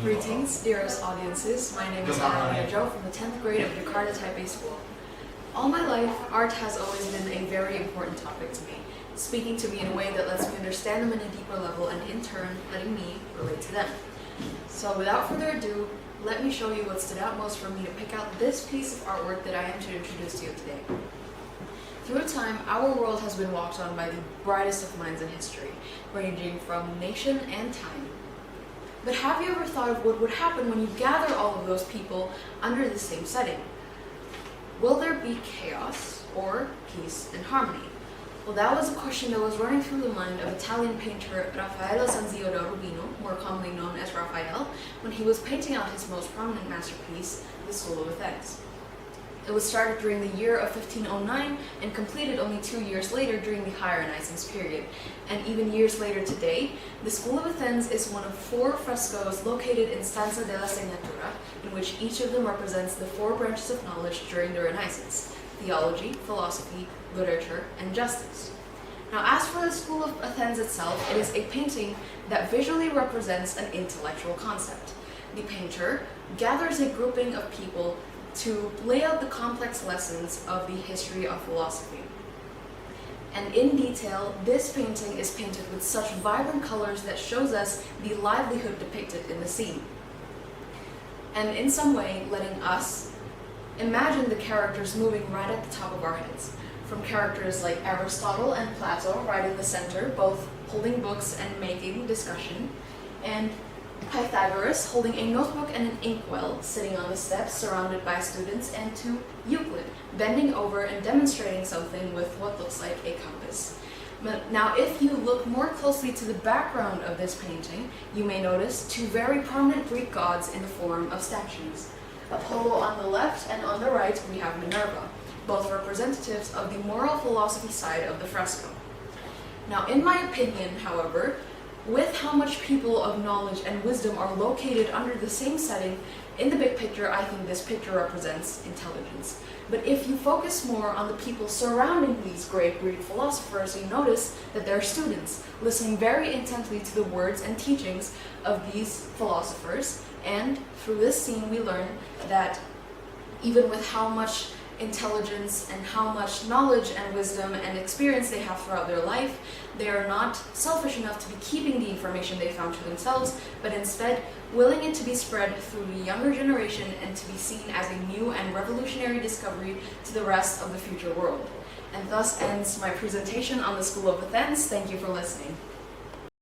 Greetings, dearest audiences. My name is Jo from the 10th grade of Jakarta Taipei School. All my life, art has always been a very important topic to me, speaking to me in a way that lets me understand them in a deeper level and in turn, letting me relate to them. So without further ado, let me show you what stood out most for me to pick out this piece of artwork that I am to introduce to you today. Through time, our world has been walked on by the brightest of minds in history, ranging from nation and time. But have you ever thought of what would happen when you gather all of those people under the same setting? Will there be chaos or peace and harmony? Well, that was a question that was running through the mind of Italian painter Raffaello Sanzio da Urbino, more commonly known as Raphael, when he was painting out his most prominent masterpiece, the School of Athens. It was started during the year of 1509 and completed only 2 years later during the Higher Renaissance period. And even years later today, the School of Athens is one of 4 frescoes located in Stanza della Segnatura, in which each of them represents the 4 branches of knowledge during the Renaissance: theology, philosophy, literature, and justice. Now, as for the School of Athens itself, it is a painting that visually represents an intellectual concept. The painter gathers a grouping of people to lay out the complex lessons of the history of philosophy. And in detail, this painting is painted with such vibrant colors that shows us the livelihood depicted in the scene. And in some way, letting us imagine the characters moving right at the top of our heads. From characters like Aristotle and Plato right in the center, both holding books and making discussion, and Pythagoras holding a notebook and an inkwell sitting on the steps surrounded by students, and to Euclid bending over and demonstrating something with what looks like a compass. Now, if you look more closely to the background of this painting, you may notice 2 very prominent Greek gods in the form of statues. Apollo on the left, and on the right we have Minerva, both representatives of the moral philosophy side of the fresco. Now, in my opinion, however, with how much people of knowledge and wisdom are located under the same setting, in the big picture, I think this picture represents intelligence. But if you focus more on the people surrounding these great Greek philosophers, you notice that they're students, listening very intently to the words and teachings of these philosophers. And through this scene, we learn that even with how much intelligence and how much knowledge and wisdom and experience they have throughout their life, they are not selfish enough to be keeping the information they found to themselves, but instead willing it to be spread through the younger generation and to be seen as a new and revolutionary discovery to the rest of the future world. And thus ends my presentation on the School of Athens. Thank you for listening.